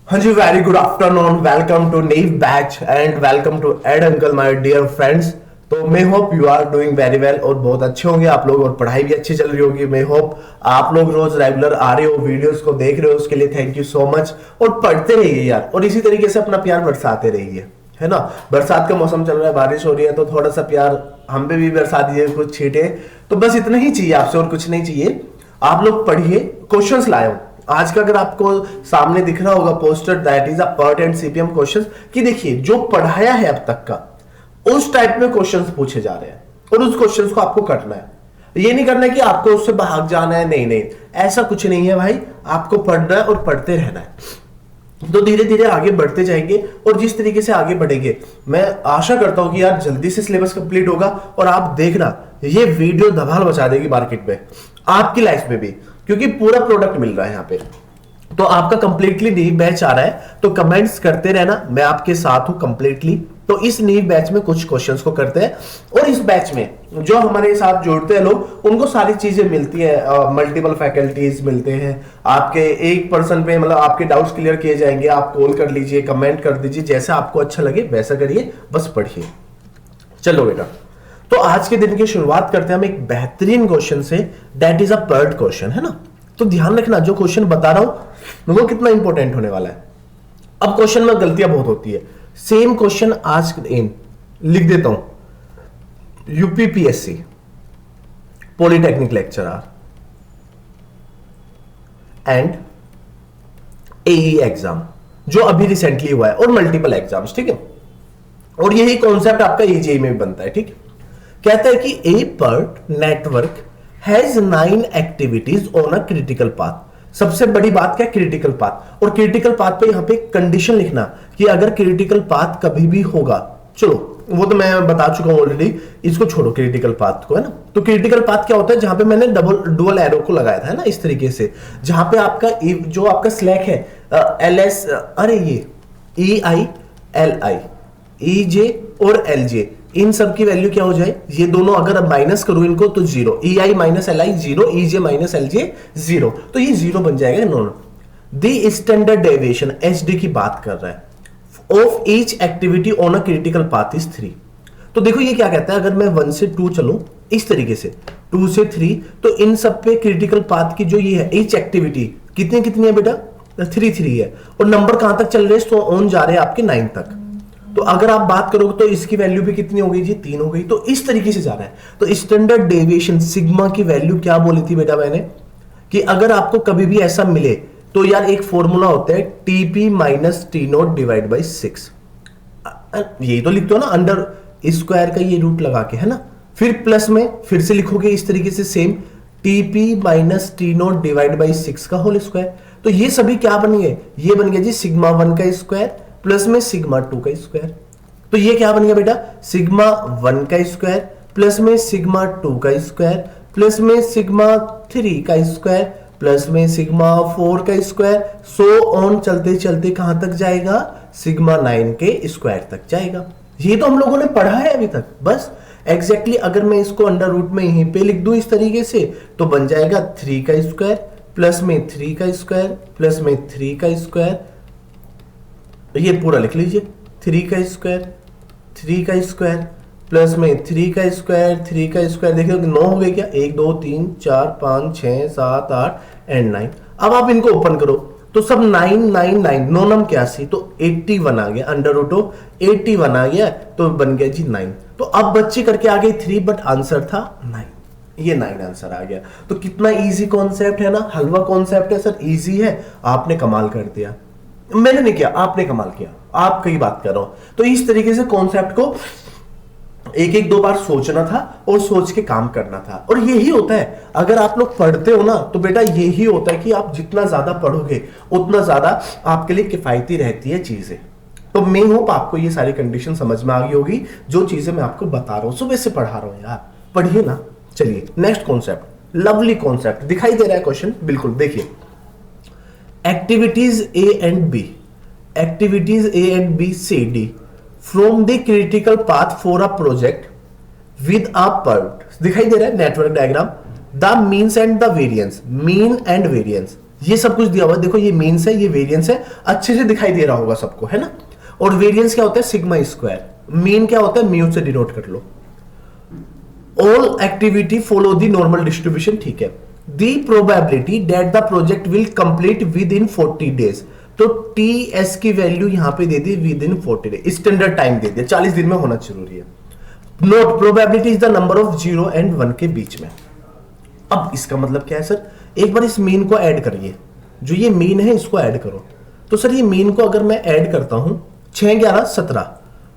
हाँ जी, very good afternoon. Welcome to Neev batch and welcome to Ed uncle my dear friends. तो मैं hope you are doing very well और बहुत अच्छे होंगे आप लोग और पढ़ाई भी अच्छी चल रही होगी। मैं होप आप लोग रोज रेगुलर आ रहे हो, वीडियोस को देख रहे हो, उसके लिए थैंक यू सो मच। और पढ़ते रहिए यार, और इसी तरीके से अपना प्यार बरसाते रहिए, है ना। बरसात का मौसम चल रहा है, बारिश हो रही है, तो थोड़ा सा प्यार हम पे भी बरसा दीजिए, कुछ छींटे। तो बस इतना ही चाहिए आपसे और कुछ नहीं चाहिए। आप लोग पढ़िए, क्वेश्चंस लाए हो आज का। अगर आपको सामने दिख रहा होगा poster, that is a PERT and CPM questions, कि देखिए जो पढ़ाया है अब तक का उस टाइप में क्वेश्चंस पूछे जा रहे हैं और उस क्वेश्चंस को आपको करना है। ये नहीं करना है कि आपको उससे भाग जाना है, नहीं नहीं, ऐसा कुछ नहीं है भाई। आपको पढ़ना है और पढ़ते रहना है, तो धीरे धीरे आगे बढ़ते जाएंगे। और जिस तरीके से आगे बढ़ेंगे, मैं आशा करता हूं कि यार जल्दी से सिलेबस कंप्लीट होगा और आप देखना ये वीडियो धमाल मचा देगी मार्केट में, आपकी लाइफ में भी, क्योंकि पूरा प्रोडक्ट मिल रहा है यहाँ पे। तो आपका कंप्लीटली नीव बैच आ रहा है, तो कमेंट्स करते रहना, मैं आपके साथ हूं कंप्लीटली। तो इस नीव बैच में कुछ क्वेश्चंस को करते हैं, और इस बैच में जो हमारे साथ जुड़ते हैं लोग, उनको सारी चीजें मिलती है, मल्टीपल फैकल्टीज मिलते हैं आपके एक पर्सन पे, मतलब आपके डाउट्स क्लियर किए जाएंगे। आप कॉल कर लीजिए, कमेंट कर दीजिए, जैसा आपको अच्छा लगे वैसा करिए, बस पढ़िए। चलो बेटा, तो आज के दिन की शुरुआत करते हैं हम एक बेहतरीन क्वेश्चन से, that is a PERT question, है ना। तो ध्यान रखना, जो क्वेश्चन बता रहा हूं वो कितना इंपॉर्टेंट होने वाला है। अब क्वेश्चन में गलतियां बहुत होती है। सेम क्वेश्चन आज इन लिख देता हूं, UPPSC polytechnic lecturer and AE exam, जो अभी रिसेंटली हुआ है, और मल्टीपल एग्जाम्स, ठीक है। और यही कॉन्सेप्ट आपका ईजीआई में भी बनता है, ठीक है। कहता है कि a PERT network has 9 activities on a critical path. सबसे बड़ी बात क्या, क्रिटिकल पाथ। और क्रिटिकल पाथ पे यहां पे कंडीशन लिखना कि अगर क्रिटिकल पाथ कभी भी होगा, चलो वो तो मैं बता चुका हूं ऑलरेडी, इसको छोड़ो क्रिटिकल पाथ को, है ना। तो क्रिटिकल पाथ क्या होता है, जहां पे मैंने डुअल एरो को लगाया था, है ना, इस तरीके से, जहां पे आपका जो आपका स्लैक है एल एस, अरे ये ई आई एल आई, ई जे और एल जे, इन सब की वैल्यू क्या हो जाए, ये दोनों अगर अब माइनस करूं इनको तो zero, E I minus L I zero, E J minus L J zero, तो ये जीरो बन जाएगा। Know the standard deviation H D की बात कर रहा है of each activity on a critical path is 3। तो देखो ये क्या कहता है, अगर मैं 1 से 2 चलूं इस तरीके से, 2 से 3, तो इन सब पे क्रिटिकल पाथ की जो ये है ईच एक्टिविटी कितनी कितनी है बेटा, 3 है। और नंबर कहां तक चल रहे हैं, तो ऑन जा रहे हैं आपके 9 तक। तो अगर आप बात करोगे तो इसकी वैल्यू भी कितनी हो गई जी, 3 हो गई। तो इस तरीके से जा रहा है। तो स्टैंडर्ड डेविएशन सिग्मा की वैल्यू क्या बोली थी बेटा मैंने, कि अगर आपको कभी भी ऐसा मिले तो यार एक फॉर्मूला होता है TP minus T note divide by 6, यही तो लिखते हो ना, अंडर स्क्वायर का ये रूट लगा के, है ना। फिर प्लस में फिर से लिखोगे इस तरीके से same, TP minus T note divide by 6 का होल स्क्वायर। तो ये सभी क्या बन गए, ये बन गया जी सिग्मा 1 का स्क्वायर प्लस में सिग्मा 2 का स्क्वायर। तो ये क्या बन गया बेटा, सिग्मा 1 का स्क्वायर प्लस में सिग्मा 2 का स्क्वायर प्लस में सिग्मा 3 का स्क्वायर प्लस में सिग्मा 4 का स्क्वायर, सो ऑन चलते चलते कहां तक जाएगा, सिग्मा 9 के स्क्वायर तक जाएगा। ये तो हम लोगों ने पढ़ा है अभी तक। बस एग्जैक्टली अगर मैं इसको अंडर रूट में यहीं पे लिख दूं इस तरीके से, तो बन जाएगा 3 का स्क्वायर प्लस में 3 का स्क्वायर प्लस में 3 का स्क्वायर, ये पूरा लिख लीजिए, 3 का स्क्वायर 3 का स्क्वायर प्लस में 3 का स्क्वायर 3 का स्क्वायर, देखिए 9 हो गए क्या, 1 2 3 4 5 6 7 8 एंड 9। अब आप इनको ओपन करो तो सब 9 9 9 9 नम 81, तो 81 आ गया, अंडर रूट ऑफ 81 आ गया, तो बन गया जी 9। तो अब बच्चे करके आ गए 3, बट आंसर था 9, ये 9 आंसर आ गया। तो कितना इजी कॉन्सेप्ट है ना, हलवा कॉन्सेप्ट है सर, इजी है, आपने कमाल कर दिया। मैंने नहीं किया, आपने कमाल किया, आपकी बात कर रहा हूं। तो इस तरीके से कॉन्सेप्ट को एक एक 2 बार सोचना था और सोच के काम करना था। और यही होता है, अगर आप लोग पढ़ते हो ना तो बेटा यही होता है कि आप जितना ज्यादा पढ़ोगे उतना ज्यादा आपके लिए किफायती रहती है चीजें। तो मैं होप आपको ये सारी कंडीशन समझ में आ गई होगी, जो चीजें मैं आपको बता रहा हूं, सुबह से पढ़ा रहा हूं यार, पढ़िए ना। चलिए नेक्स्ट कॉन्सेप्ट, लवली कॉन्सेप्ट दिखाई दे रहा है क्वेश्चन, बिल्कुल देखिए, activities A and B, activities A and B C D from the critical path for a project with a PERT, दिखाई दे रहा है network diagram, the means and the variance, mean and variance, ये सब कुछ दिया हुआ है, देखो ये मीन्स है, ये वेरिएंस है, अच्छे से दिखाई दे रहा होगा सबको, है ना। और वेरिएंस क्या होता है, सिग्मा स्क्वायर, मीन क्या होता है, म्यू से डिनोट कर लो। All activity follow the normal distribution, ठीक है। The probability that the project will complete within 40 days, तो टी एस की वैल्यू यहां पे दे दी within 40 days, standard time दे दिया, 40 दिन में होना जरूरी है। Note probability is the number of 0 and 1 के बीच में। अब इसका मतलब क्या है सर, एक बार इस मीन को ऐड करिए, जो ये मीन है इसको ऐड करो। तो सर ये मीन को अगर मैं ऐड करता हूं 6 11 17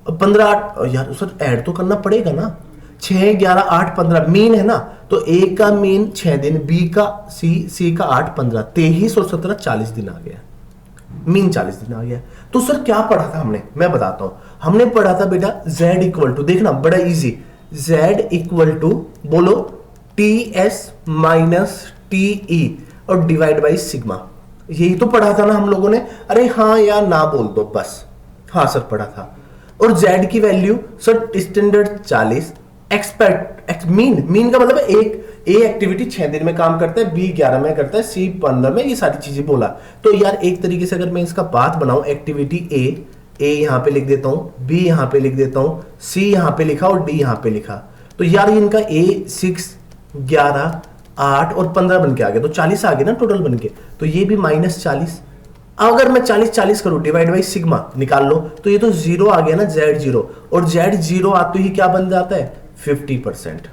और 15 8, यार सर ऐड तो करना पड़ेगा ना, 6 11 8 15 मीन है ना, तो ए का मीन 6 दिन, बी का सी का 8 15 23 और 17 40 दिन आ गया, मीन 40 दिन आ गया। तो सर क्या पढ़ा था हमने, मैं बताता हूं। हमने पढ़ा था बेटा z इक्वल टू, देखना बड़ा इजी, z इक्वल टू बोलो T S minus T E और डिवाइड बाई सिग्मा, यही तो पढ़ा था ना हम लोगों ने। अरे हाँ या ना बोल दो बस, हाँ सर पढ़ा था। और z की value sir standard 40, expect mean का मतलब एक ए एक्टिविटी 6 दिन में काम करता है, बी 11 में करता है, सी 15 में, ये सारी चीजें बोला। तो यार एक तरीके से अगर मैं इसका पाथ बनाऊं, एक्टिविटी ए यहां पे लिख देता हूं, बी यहां पे लिख देता हूं, सी यहां पे लिखा और डी यहां पे लिखा, तो यार इनका ए 6 11 8 और 15 बन के आ गया, तो 40 आ गया ना टोटल बन के। तो ये भी -40, अगर मैं 40 40 करूं डिवाइड बाई सिग्मा निकाल लो, तो ये तो 0 आ गया ना, z0, और z0 आते ही क्या बन जाता है 50%।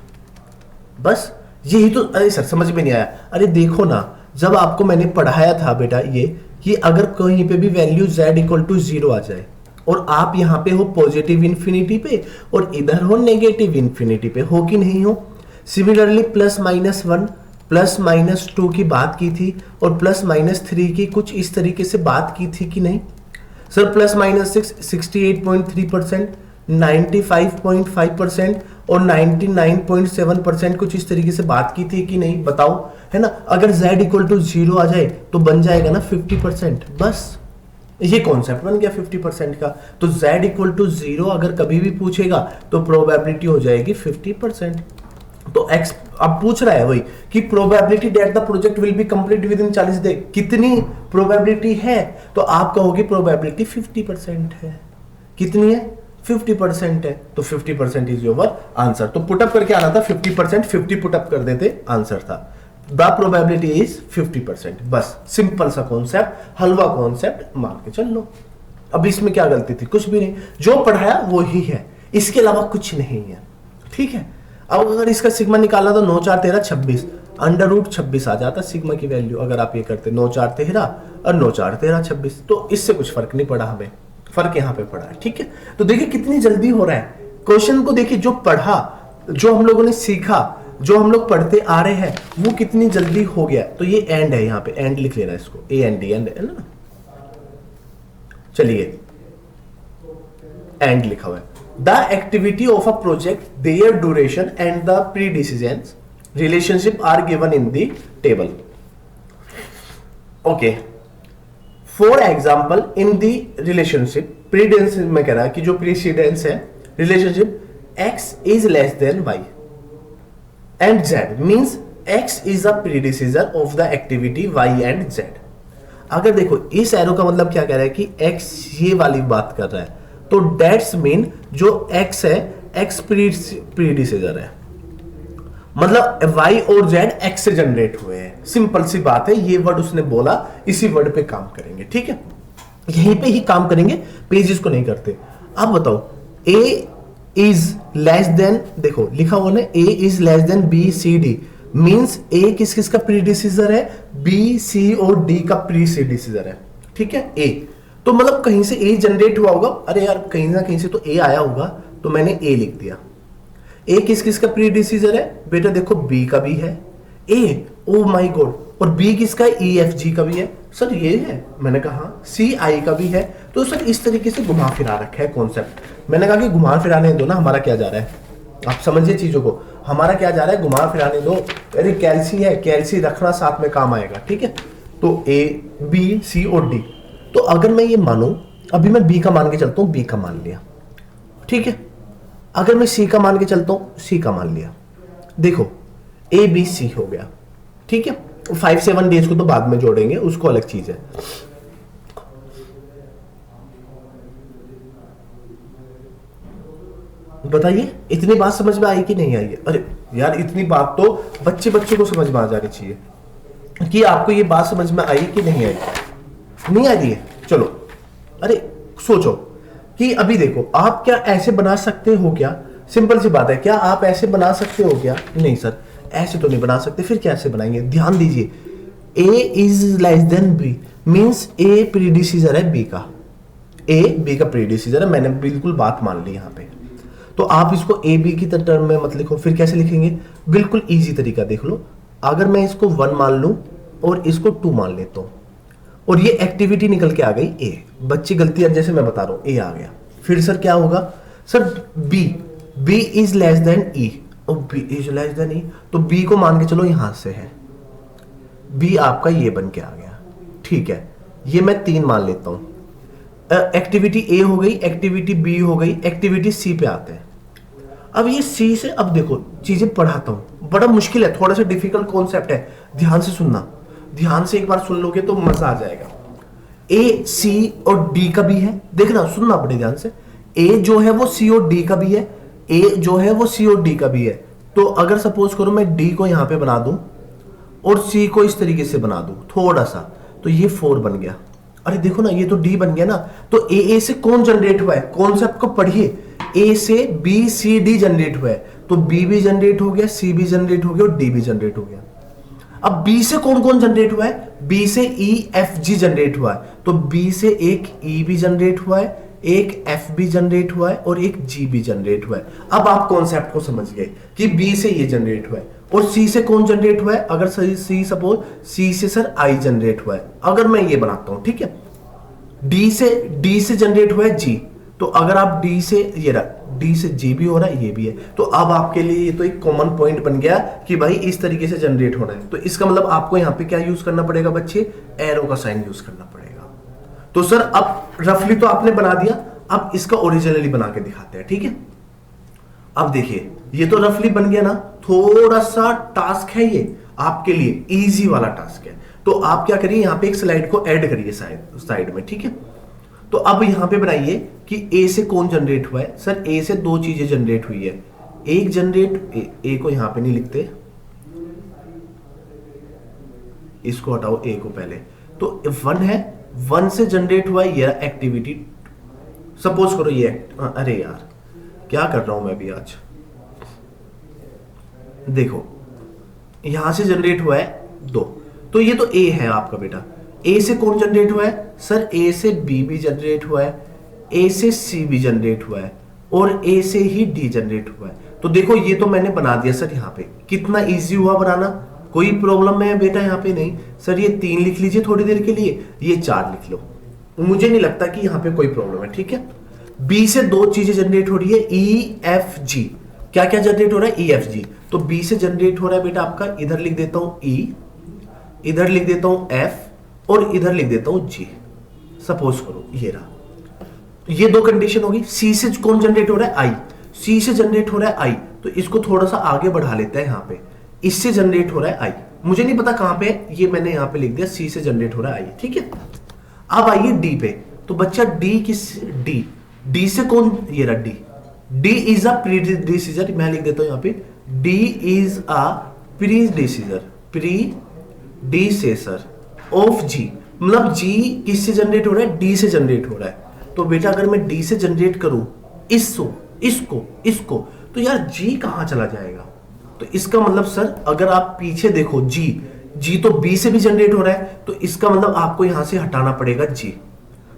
बस यही तो, अरे सर समझ में नहीं आया। अरे देखो ना, जब आपको मैंने पढ़ाया था बेटा ये कि अगर कहीं पे भी वैल्यू z इक्वल टू 0 आ जाए और आप यहां पे हो पॉजिटिव इंफिनिटी पे और इधर हो नेगेटिव इंफिनिटी पे, हो कि नहीं हो। सिमिलरली +-1 +-2 की बात की थी और +-3 की कुछ इस तरीके से बात की थी कि नहीं सर। +-6 68.3%, 95.5% और 99.7% कुछ इस तरीके से बात की थी कि नहीं, बताओ, है ना। अगर z इक्वल टू 0 आ जाए तो बन जाएगा ना 50%, बस ये कॉन्सेप्ट बन गया 50% का। तो z इक्वल टू 0 अगर कभी भी पूछेगा तो प्रोबेबिलिटी हो जाएगी 50%। तो x अब पूछ रहा है वही कि probability that the project will be complete within 40 day, कितनी प्रोबेबिलिटी है, तो आप कहोगे प्रोबेबिलिटी 50% है। कितनी है, 50% है, तो 50% इज योर आंसर। तो पुटअप करके आना था 50%, 50 पुटअप कर देते, आंसर था द प्रोबेबिलिटी इज 50%। बस सिंपल सा कॉन्सेप्ट, हलवा कॉन्सेप्ट मान के चल लो। अब इसमें क्या गलती थी, कुछ भी नहीं, जो पढ़ाया वो ही है, इसके अलावा कुछ नहीं है, ठीक है। अब अगर इसका सिग्मा निकालना तो 9 4 13 26, √26 आ जाता सिग्मा की वैल्यू अगर आप ये करते, 9 4 13 और 9 4 13 26। तो इससे कुछ फर्क नहीं पड़ा हमें, फर्क यहां पे पड़ा है, ठीक है। तो देखिए कितनी जल्दी हो रहा है क्वेश्चन को, देखिए जो पढ़ा, जो हम लोगों ने सीखा, जो हम लोग पढ़ते आ रहे हैं, वो कितनी जल्दी हो गया। तो ये एंड है, यहां पे एंड लिख लेना इसको, एंड है ना। चलिए एंड लिखा हुआ है, the activity of a project, their duration and the precedence relationship are given in the table. Okay, for example in the relationship precedence में कह रहा है कि जो प्रीसीडेंस है relationship x is less than y and z means x is a predecessor of the activity y and z। अगर देखो इस एरो का मतलब क्या कह रहा है कि x ये वाली बात कर रहा है, तो डेट्स मीन जो x है x प्रीडिसीजर है, मतलब y और z x से जनरेट हुए हैं। सिंपल सी बात है, ये वर्ड उसने बोला, इसी वर्ड पे काम करेंगे, ठीक है, यहीं पे ही काम करेंगे, पेजेस को नहीं करते। अब बताओ a इज लेस देन, देखो लिखा हुआ ना a is less then b c d, means a किस किस का प्रीडिसीजर है, b c और d का प्रीडिसीजर है, ठीक है। a तो मतलब कहीं से a जनरेट हुआ होगा, अरे यार कहीं ना कहीं से तो a आया होगा, तो मैंने a लिख दिया। a किस किस का प्रीडिसीजर है बेटा, देखो b का भी है a, ओ माय गॉड, और b किसका e f g का भी है, सर ये है, मैंने कहा c i का भी है। तो सर इस तरीके से घुमा फिरा रखा है कॉन्सेप्ट, मैंने कहा कि घुमा फिराने दो ना, हमारा क्या जा रहा है, आप समझिए चीजों को, हमारा क्या जा रहा है, घुमा फिराने दो। अरे कैल्सी है, कैल्सी रखना साथ में काम आएगा, ठीक है। तो a b c और d, तो अगर मैं ये मानूं, अभी मैं b का मान के चलता हूं, b का मान लिया, ठीक है। अगर मैं c का मान के चलता हूं, c का मान लिया, देखो a b c हो गया, ठीक है। 5-7 डेज को तो बाद में जोड़ेंगे, उसको अलग चीज है। बताइए इतनी बात समझ में आई कि नहीं आई है? अरे यार इतनी बात तो बच्चे बच्चे को समझ में आ जानी चाहिए कि आपको ये बात समझ में आई कि नहीं आई। नहीं आ रही है, चलो। अरे सोचो कि अभी देखो, आप क्या ऐसे बना सकते हो क्या? सिंपल सी बात है, क्या आप ऐसे बना सकते हो क्या? नहीं सर, ऐसे तो नहीं बना सकते। फिर कैसे बनाएंगे? ध्यान दीजिए, A is less than B means A predecessor है बी का। ए बी का प्रीडिसीजर है, मैंने बिल्कुल बात मान ली यहां पे। तो आप इसको ए बी की टर्म में मत लिखो। फिर कैसे लिखेंगे? बिल्कुल इजी तरीका देख लो। अगर मैं इसको 1 मान लूं और इसको 2 मान लेता हूं और ये एक्टिविटी निकल के आ गई ए, बच्ची गलती जैसे मैं बता रहा हूं, ए आ गया। फिर सर क्या होगा? Sir B is less than E, और B is less than E, तो बी को मान के चलो यहां से है, बी आपका ये बन के आ गया। ठीक है, ये मैं 3 मान लेता हूं। एक्टिविटी ए हो गई, एक्टिविटी बी हो गई, एक्टिविटी सी पे आते हैं। अब ये सी से, अब देखो चीजें पढ़ाता हूं, बड़ा मुश्किल है, थोड़ा सा डिफिकल्ट कॉन्सेप्ट है, ध्यान से सुनना। ध्यान से एक बार सुन लोगे तो मजा आ जाएगा। ए सी और डी का भी है, देखना सुनना बड़े ध्यान से। ए जो है वो सी और डी का भी है, ए जो है वो सी और डी का भी है। तो अगर सपोज करो मैं डी को यहां पे बना दूं और सी को इस तरीके से बना दूं थोड़ा सा, तो ये 4 बन गया। अरे देखो ना, ये तो डी बन गया ना। तो ए से कौन जनरेट हुआ है? कॉन्सेप्ट को पढ़िए। ए से बी सी डी जनरेट हुआ है, तो बी भी जनरेट हो गया, सी भी जनरेट हो गया और डी भी जनरेट हो गया। अब बी से कौन कौन जनरेट हुआ है? बी से ई एफ जी जनरेट हुआ है, तो बी से एक ई भी जनरेट हुआ है, एक एफ भी जनरेट हुआ है और एक जी भी जनरेट हुआ है। अब आप कॉन्सेप्ट को समझ गए कि बी से ये जनरेट हुआ है। और सी से कौन जनरेट हुआ है? अगर सी सपोज सी से सर आई जनरेट हुआ है। अगर मैं ये बनाता हूं, ठीक है, डी से जनरेट हुआ है जी, तो अगर आप डी से ये रहा, डी से जी भी हो रहा है, ये भी है, तो अब आपके लिए ये तो एक कॉमन पॉइंट बन गया कि भाई इस तरीके से जनरेट होना है। तो इसका मतलब आपको यहां पे क्या यूज करना पड़ेगा बच्चे? एरो का साइन यूज करना पड़ेगा। तो सर अब रफली तो आपने बना दिया, अब इसका ओरिजिनली बना के दिखाते हैं, ठीक है। अब देखिए ये तो रफली बन गया ना, थोड़ा सा टास्क है ये आपके लिए, इजी वाला टास्क है। तो आप क्या करिए, यहां पे एक स्लाइड को ऐड करिए साइड में, ठीक है। तो अब यहां पे बनाइए कि ए से कौन जनरेट हुआ है? सर ए से 2 चीजें जनरेट हुई है। एक जनरेट ए को यहां पे नहीं लिखते, इसको हटाओ ए को पहले। तो 1 है, 1 से जनरेट हुआ है ये एक्टिविटी। सपोज करो ये अरे यार क्या कर रहा हूं मैं अभी आज, देखो यहां से जनरेट हुआ है 2, तो ये तो ए है आपका बेटा। ए से कौन जनरेट हुआ है? सर ए से बी भी जनरेट हुआ है, ए से सी भी जनरेट हुआ है और ए से ही डी जनरेट हुआ है। तो देखो ये तो मैंने बना दिया सर यहाँ पे। कितना इजी हुआ बनाना? कोई प्रॉब्लम है बेटा यहाँ पे? नहीं सर, ये 3 लिख लीजिए थोड़ी देर के लिए, ये 4 लिख लो, मुझे नहीं लगता कि यहाँ पे कोई प्रॉब्लम है, ठीक है। बी से 2 चीजें जनरेट हो रही है, ई एफ जी। क्या क्या जनरेट हो रहा है? ई एफ जी। तो बी से जनरेट हो रहा है बेटा आपका, इधर लिख देता हूं ई, इधर लिख देता हूं एफ और इधर लिख देता हूं जी। सपोज करो ये रहा, ये 2 कंडीशन होगी। सी से कौन जनरेट हो रहा है? आई। सी से जनरेट हो रहा है आई, तो इसको थोड़ा सा आगे बढ़ा लेते हैं। यहां पे इससे जनरेट हो रहा है आई, मुझे नहीं पता कहां पे, ये मैंने यहां पे लिख दिया सी से जनरेट हो रहा है आई, ठीक है। अब आइए डी पे। तो बच्चा डी किस, डी से कौन, ये रहा D. D is a predecessor, मैं लिख देता हूं यहां पे D is a predecessor of G. मतलब जी किससे जनरेट हो रहा है? डी से जनरेट हो रहा है। तो बेटा अगर मैं डी से जनरेट करूं इसको, तो यार जी कहां चला जाएगा? तो इसका मतलब सर अगर आप पीछे देखो, जी तो बी से भी जनरेट हो रहा है, तो इसका मतलब आपको यहां से हटाना पड़ेगा जी।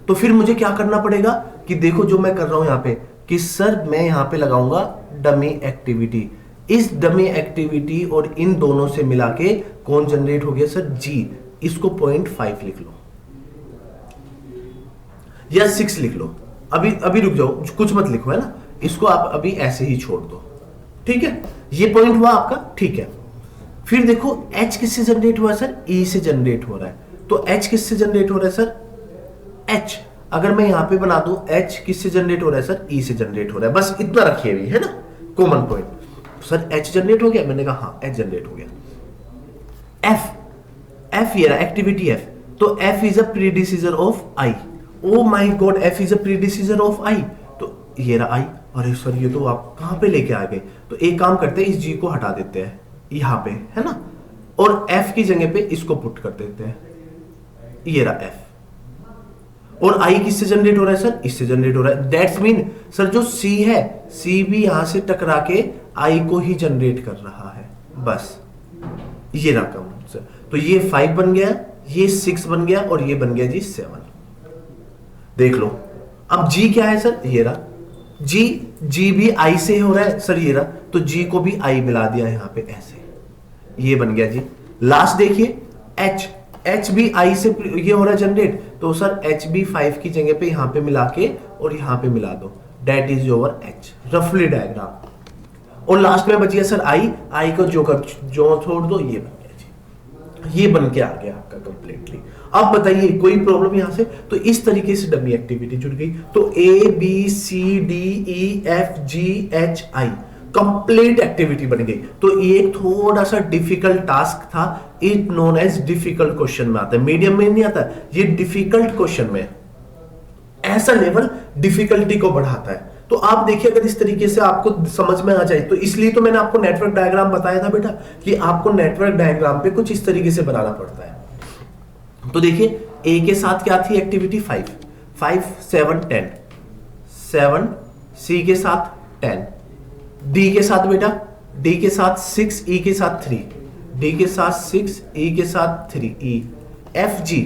तो फिर मुझे क्या करना पड़ेगा कि देखो जो मैं कर रहा हूं यहां पे कि सर मैं यहां पे लगाऊंगा डमी एक्टिविटी। इस डमी एक्टिविटी और इन दोनों से मिला के कौन जनरेट हो गया? सर जी। इसको 0.5 लिख लो या 6 लिख लो। अभी रुक जाओ, कुछ मत लिखो, है ना। इसको आप अभी ऐसे ही छोड़ दो, ठीक है। ये पॉइंट हुआ आपका, ठीक है। फिर देखो H किससे जनरेट हुआ है? सर E से जनरेट हो रहा है। तो H किससे जनरेट हो रहा है? सर H अगर मैं यहां पे बना दूं H किससे जनरेट हो रहा है? सर E से जनरेट हो रहा है। बस इतना रखिए अभी, है ना, common point. Sir H generate हो गया? मैंने कहा हाँ H जनरेट हो गया। एफ ये रहा एक्टिविटी एफ, तो F is a predecessor of I. Oh my God, F is a predecessor of I, तो ये रहा आई। अरे सर ये तो आप कहां पे लेके आ गए, तो एक काम करते हैं, इस जी को हटा देते हैं यहां पे, है ना, और एफ की जगह पे इसको पुट कर देते हैं, ये रहा एफ। और आई किससे जनरेट हो रहा है सर, इससे जनरेट हो रहा है। दैट्स मीन सर जो सी है, सी भी यहां से टकरा के आई को ही जनरेट कर रहा है, बस ये रहा काउंट सर। तो ये 5 बन गया, ये 6 बन गया, और ये बन गया जी 7। देख लो अब जी क्या है सर, ये रहा जी, जी भी आई से हो रहा है सर, ये रहा, तो जी को भी आई मिला दिया यहां पे ऐसे, ये बन गया जी। लास्ट देखिए एच, एच भी आई से ये हो रहा है जनरेट, तो सर एच भी 5 की जगह पे यहां पे मिला के और यहां पे मिला दो, दैट इज योर एच, रफली डायग्राम। और लास्ट में बच गया सर आई, आई को जो छोड़ दो, ये बन गया जी, ये बन के आ गया आपका कंप्लीटली। अब बताइए कोई प्रॉब्लम यहां से, तो इस तरीके से डमी एक्टिविटी जुड़ गई। तो A B C D E F G H I complete activity बन गई। तो ये एक थोड़ा सा डिफिकल्ट टास्क था, it known as difficult question में आता है, मीडियम में नहीं आता, ये डिफिकल्ट क्वेश्चन में, ऐसा लेवल डिफिकल्टी को बढ़ाता है। तो आप देखिए अगर इस तरीके से आपको समझ में आ जाए, तो इसलिए तो मैंने आपको नेटवर्क डायग्राम बताया था बेटा, कि आपको नेटवर्क डायग्राम पे कुछ इस तरीके से बनाना पड़ता है। तो देखिए ए के साथ क्या थी एक्टिविटी 5, 5 7 10, 7, सी के साथ 10, डी के साथ बेटा, डी के साथ 6, ई के साथ 3, डी के साथ 6, ई के साथ 3, ई, एफ जी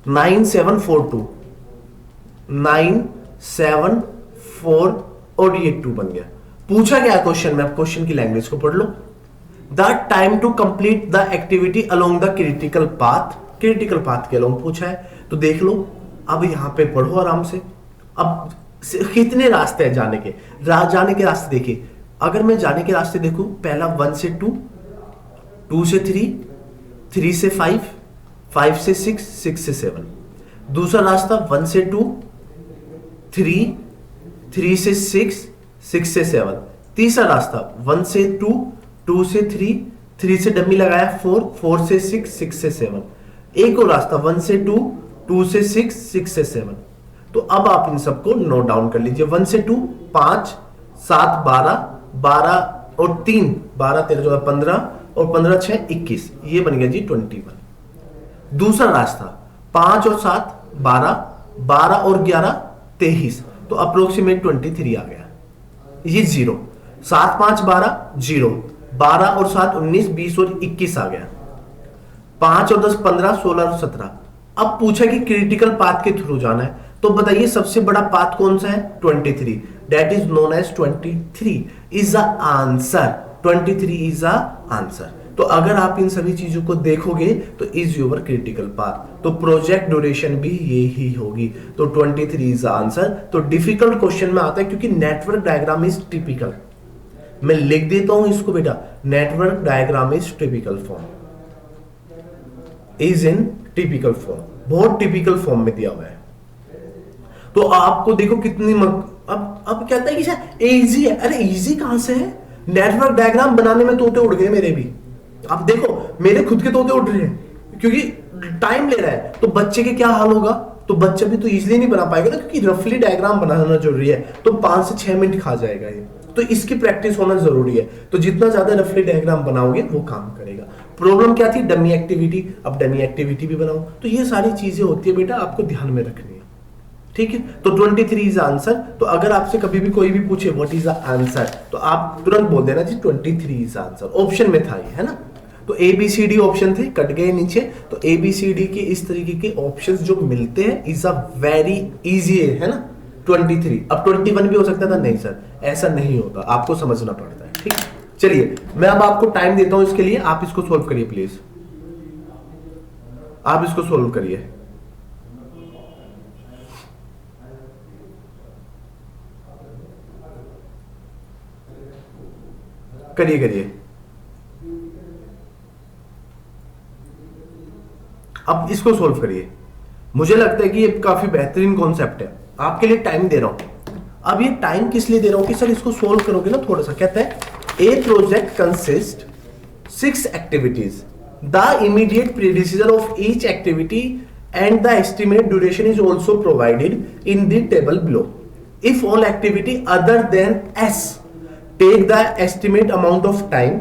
9 7 4 2, 9 7 4 और ये 2 बन गया। पूछा गया क्वेश्चन में, आप क्वेश्चन की लैंग्वेज को पढ़ लो। The time to complete the activity along the critical path, critical path के अलोंग पूछा है, तो देख लो अब यहां पे पढ़ो आराम से। अब कितने रास्ते हैं जाने के, जाने के रास्ते देखिए, अगर मैं जाने के रास्ते देखूं, पहला 1 से 2, 2 से 3, 3 से 5, 5 से 6, 6 से 7। दूसरा रास्ता 1 से 2, 3, 3 से 6, 6 से 7। तीसरा रास्ता 1 से 2, 2 से 3, 3 से डमी लगाया 4, 4 से 6, 6 से 7। एक और रास्ता 1 से 2, 2 से 6, 6 से 7। तो अब आप इन सबको नोट डाउन कर लीजिए। 1 से 2 5 7 12, 12 और 3 12 13 14 15 और 15 6 21, ये बन गया जी 21। दूसरा रास्ता 5 और 7 12, 12 और 11 23, तो अप्रोक्सीमेट 23 आ गया। ये 0, 7 5 12 0, 12 और 7 19 20 और 21 आ गया। 5 और 10 15 16 और 17। अब पूछा कि क्रिटिकल पाथ के थ्रू जाना है, तो बताइए सबसे बड़ा पाथ कौन सा है, 23, that is known as 23 is the answer, 23 is the answer. तो अगर आप इन सभी चीजों को देखोगे तो इज योर क्रिटिकल पाथ, तो प्रोजेक्ट ड्यूरेशन भी ये ही होगी, तो 23 इज द आंसर। तो डिफिकल्ट क्वेश्चन में आता है क्योंकि नेटवर्क डायग्राम इज टिपिकल, मैं लिख देता हूं इसको बेटा, network diagram is typical form, is in typical form, बहुत टिपिकल फॉर्म में दिया हुआ है। तो आपको देखो कितनी अब कहता है कि शायद इजी है, अरे इजी कहां से है, नेटवर्क डायग्राम बनाने में तोते उड़ गए मेरे भी। आप देखो मेरे खुद के तोते उड़ रहे हैं क्योंकि टाइम ले रहा है, तो बच्चे के क्या हाल होगा, तो बच्चा भी तो इजीली नहीं बना पाएगा ना, क्योंकि रफली डायग्राम बनाना जरूरी है, तो 5 से 6 मिनट खा जाएगा ये, तो इसकी प्रैक्टिस होना जरूरी है। तो जितना ज्यादा रफली डायग्राम बनाओगे वो काम करेगा। प्रॉब्लम क्या थी, डमी एक्टिविटी, अब डमी एक्टिविटी भी बनाओ। तो ये सारी चीजें होती है बेटा, आपको ध्यान में रखनी है, ठीक है। तो 23 इज आंसर। तो अगर आपसे कभी भी कोई भी पूछे व्हाट इज द आंसर, तो आप तुरंत बोल देना जी 23 इज आंसर, ऑप्शन में था ये, है ना। तो A B C D option थे, कट गए नीचे, तो ए बी सी डी के इस तरीके के ऑप्शंस जो मिलते हैं इज अ वेरी इजी है ना। 23, अब 21 भी हो सकता था, नहीं सर ऐसा नहीं होता, आपको समझना पड़ता है, ठीक है। चलिए मैं अब आपको टाइम देता हूं इसके लिए, आप इसको सोल्व करिए प्लीज, आप इसको सोल्व करिए। करिए अब इसको सोल्व करिए। मुझे लगता है कि ये काफी बेहतरीन कॉन्सेप्ट है, आपके लिए टाइम दे रहा हूं। अब ये टाइम किस लिए दे रहा हूं कि सर इसको सोल्व करोगे ना थोड़ा सा, कहता है a project consist 6 activities the immediate predecessor of each activity and the estimate duration is also provided in the table below. If all activity other than S take the estimate amount of time,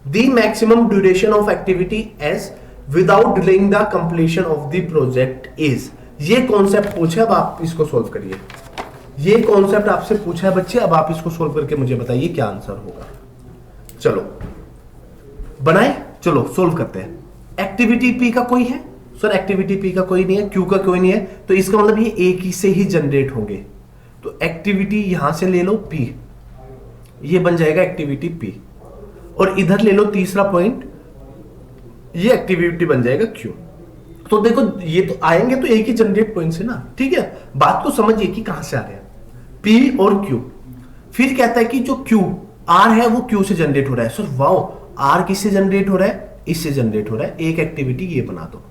the maximum duration of activity S without delaying the completion of the project is. ये concept पूछा, अब आप इसको solve करिए. ये concept आपसे पूछा है बच्चे, अब आप इसको सोल्व करके मुझे बताइए क्या आंसर होगा. चलो बनाए, चलो सोल्व करते हैं. एक्टिविटी पी का कोई है सर? एक्टिविटी पी का कोई नहीं है, क्यू का कोई नहीं है, तो इसका मतलब ये एक ही से ही जनरेट होंगे. तो एक्टिविटी यहां से ले लो पी, ये बन जाएगा एक्टिविटी पी, और इधर ले लो तीसरा पॉइंट, ये एक्टिविटी बन जाएगा क्यू. तो देखो ये तो आएंगे तो एक ही जनरेट पॉइंट से ना, ठीक है. बात को समझिए कि कहां से आ रहे हैं, पी और क्यू. फिर कहता है कि जो क्यू आर है वो क्यू से जनरेट हो रहा है. सर वाओ, आर किससे जनरेट हो रहा है? इससे जनरेट हो रहा है. एक एक्टिविटी ये बना दो,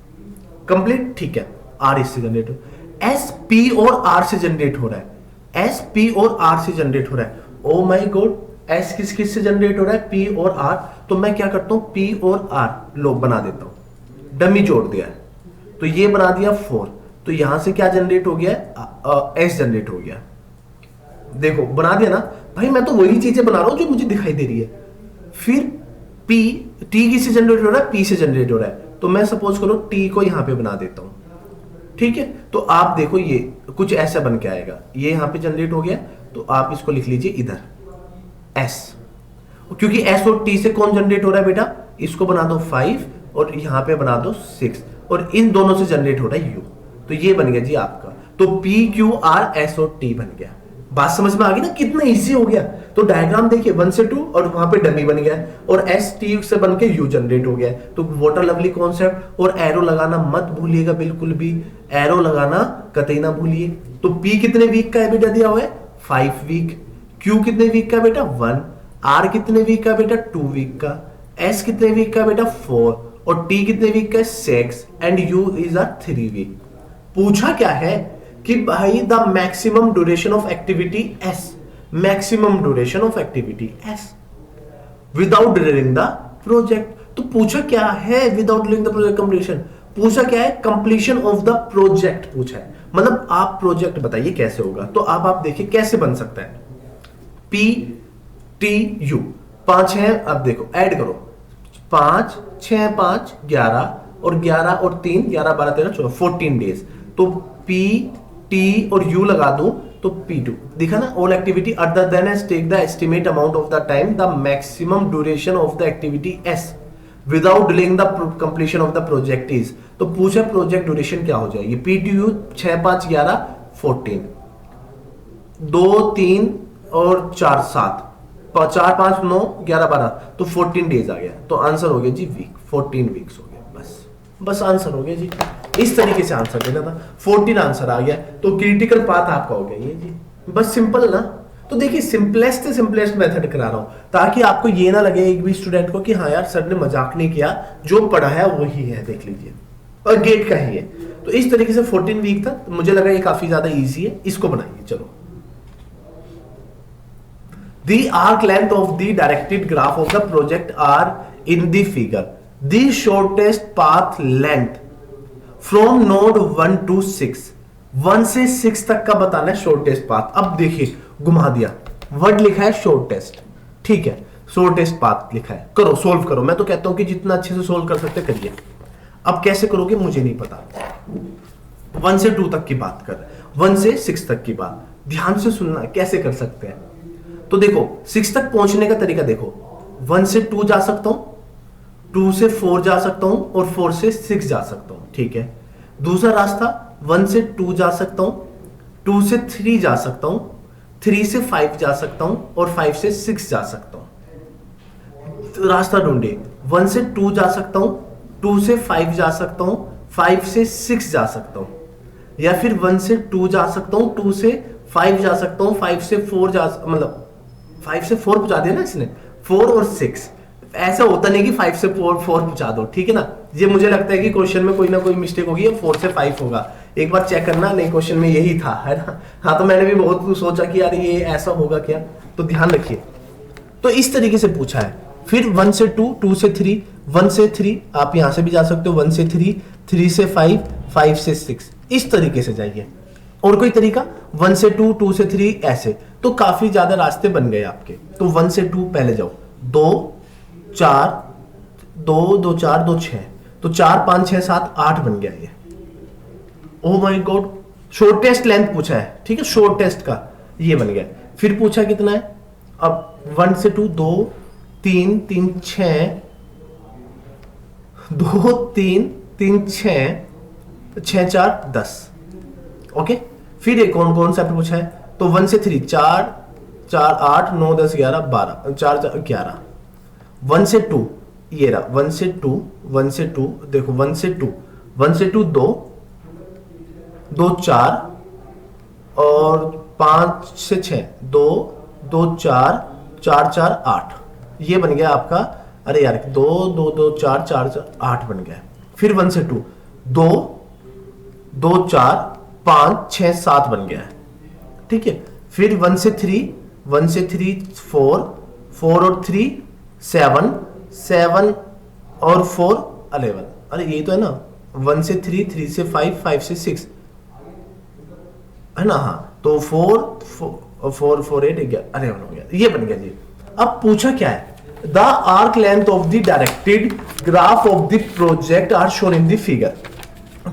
कंप्लीट, ठीक है. आर इससे जनरेट हो, एस पी और आर से जनरेट हो रहा है. एस पी और आर से जनरेट हो रहा है. ओ माय गॉड, एस किस किस से जनरेट हो रहा है? पी और आर. तो मैं क्या करता हूं, पी और आर लो बना देता हूं, डमी जोड़ दिया है, तो ये बना दिया 4. तो यहां से क्या जनरेट हो गया? एस जनरेट हो गया. देखो बना दिया ना भाई, मैं तो वही चीजें बना रहा हूं जो मुझे दिखाई दे रही है. फिर पी, टी किससे जनरेट हो रहा है? पी से जनरेट हो रहा है. तो मैं सपोज करो टी को यहां पे बना देता हूं, ठीक है. तो आप देखो ये कुछ ऐसा बन के आएगा, ये यहां पे जनरेट हो गया. तो आप इसको लिख लीजिए इधर एस, क्योंकि एस और टी से कौन जनरेट हो रहा है बेटा? इसको बना दो 5 और यहां पे बना दो 6, और इन दोनों से जनरेट हो रहा है यू. तो ये बन गया जी आपका. तो पी क्यू आर एस और टी बन गया. बात समझ में आ गई ना, कितना इजी हो गया. तो डायग्राम देखिए 1 से 2 और वहां पे डमी बन गया, और एस टी से बन के यू जनरेट हो गया. तो वाटर लवली कॉन्सेप्ट. और एरो लगाना मत भूलिएगा, बिल्कुल भी एरो लगाना कतई ना भूलिए. तो पी कितने वीक का है बेटा दिया हुआ है? 5 वीक. क्यू कितने वीक का बेटा? 1. आर कितने वीक का बेटा? 2 वीक का. एस कितने वीक का बेटा? 4. और टी कितने वीक का? 6. And you is a 3 week. पूछा क्या है कि भाई the maximum duration of activity S, maximum duration of activity S without delaying the project. तो पूछा क्या है? Without delaying the project completion. पूछा क्या है? कंप्लीशन ऑफ द प्रोजेक्ट पूछा है. मतलब आप प्रोजेक्ट बताइए कैसे होगा. तो अब आप देखिए कैसे बन सकता है. पी टी यू 5 है. अब देखो ऐड करो, 5 6 5 11, और 11 और 3 11 12 13 14 14 डेज. तो पी टी और यू लगा दो तो P2 दिखा ना. All activity other than S take the estimate amount of the time the maximum duration of the activity S without delaying the completion of the project is. तो पूछे project duration क्या हो जाएगी? P2 6 5 11 14, 2 3 और 4 7, 4 5 9 11 12, तो 14 days आ गया. तो answer हो गया जी वीक, 14 वीक्स हो गया. बस आंसर हो गया जी. इस तरीके से आंसर देना था. 14 आंसर आ गया. तो क्रिटिकल पाथ आपका हो गया ये जी. बस सिंपल ना. तो देखिए सिंपलेस्ट से सिंपलेस्ट मेथड करा रहा हूं ताकि आपको ये ना लगे एक भी स्टूडेंट को कि हाँ यार सर ने मजाक नहीं किया, जो पढ़ा है वही है, देख लीजिए, और गेट का ही है. तो इस तरीके से 14 वीक था. तो मुझे लगा ये काफी ज्यादा ईजी है, इसको बनाइए. चलो, the arc length of the directed graph of the project are in the figure. The shortest path length from node 1 to 6, 1 से 6 तक का बताना है शॉर्टेस्ट पाथ. अब देखिए घुमा दिया, वर्ड लिखा है शॉर्टेस्ट, ठीक है, शॉर्टेस्ट पाथ लिखा है. करो, सोल्व करो. मैं तो कहता हूं कि जितना अच्छे से सोल्व कर सकते करिए. अब कैसे करोगे मुझे नहीं पता. 1 से 2 तक की बात कर, 1 से 6 तक की बात ध्यान से सुनना कैसे कर सकते हैं. तो देखो 6 तक पहुंचने का तरीका देखो, 1 से 2 जा सकता हूं, 2 से 4 जा सकता हूं, और 4 से 6 जा सकता हूं, ठीक है. दूसरा रास्ता 1 से 2 जा सकता हूं, 2 से 3 जा सकता हूं, 3 से 5 जा सकता हूं, और 5 से 6 जा सकता हूं. तो रास्ता ढूंढे, 1 से 2 जा सकता हूं, 2 से 5 जा सकता हूं, 5 से 6 जा सकता हूं, या फिर 1 से 2 जा सकता हूं, 2 से 5 जा सकता हूं, 5 से 4 जा, मतलब 5 से 4 पहुंचा दिया ना इसने, 4 और 6. ऐसा होता नहीं कि 5 से 4 पहुंचा दो, ठीक है ना. ये मुझे लगता है कि क्वेश्चन में कोई ना कोई मिस्टेक होगी, 4 से 5 होगा. एक बार चेक करना, नहीं क्वेश्चन में यही था, है ना. हाँ, तो मैंने भी बहुत सोचा कि यार ये ऐसा होगा क्या, तो ध्यान रखिए. तो इस तरीके से पूछा है. फिर 1 से 2, 2 से 3, 1 से 3, आप यहां से भी जा सकते हो 1 से 3, 3 से 5, 5 से 6, इस तरीके से जाइए। और कोई तरीका 1 से 2, 2 से 3 ऐसे, तो काफी ज्यादा रास्ते बन गए आपके। तो 1 से 2 पहले जाओ, 2 4 2 2 4 2 6, तो 4 5 6 7 8 बन गया ये। Oh my God, shortest length पूछा है, ठीक है, शॉर्टेस्ट का ये बन गया। फिर पूछा कितना है, अब 1 से 2 2 3 3 6 2 3 3 6 6 4 10। ओके, फिर एक कौन सा पूछा है, तो 1 से 3 4 4 8 9 10 11 12 4 4 11। 1 से 2 ये रहा, 1 से 2 1 से 2 देखो 1 से 2 1 से 2 2 2 4 और 5 से 6 2 2 4 4 4 8, ये बन गया आपका। अरे यार 2 2 2 4 4 4 8 बन गया। फिर 1 से 2 2 2 4 5 6 7 बन गया है, ठीक है। फिर 1 से 3 1 से 3 4 4 और 3 7 7 और 4 11। अरे ये तो है ना, 1 से 3 3 से 5 5 से 6 है ना, हाँ, तो 4 4 4 8 11, अरे हो गया, ये बन गया जी। अब पूछा क्या है, the arc length of the directed graph of the project are shown in the figure,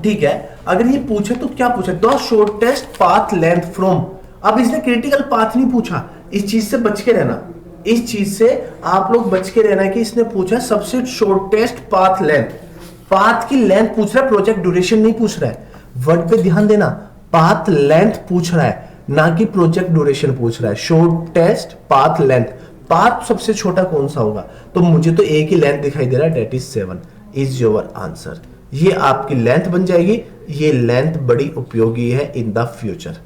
ठीक है। अगर ये पूछे तो क्या पूछा, the shortest path length from. अब इसने क्रिटिकल पाथ नहीं पूछा, इस चीज से बच के रहना, इस चीज से आप लोग बच के रहना कि इसने पूछा सबसे शॉर्टेस्ट पाथ लेंथ, पाथ की लेंथ पूछ रहा है, प्रोजेक्ट ड्यूरेशन नहीं पूछ रहा है। वर्ड पे ध्यान देना, पाथ लेंथ पूछ रहा है, ना कि प्रोजेक्ट ड्यूरेशन पूछ रहा है। शॉर्टेस्ट पाथ लेंथ, पाथ सबसे छोटा कौन सा होगा, तो मुझे तो एक ही लेंथ दिखाई दे रहा है, that is 7 is your answer. ये आपकी लेंथ बन जाएगी, ये लेंथ बड़ी उपयोगी है इन द फ्यूचर।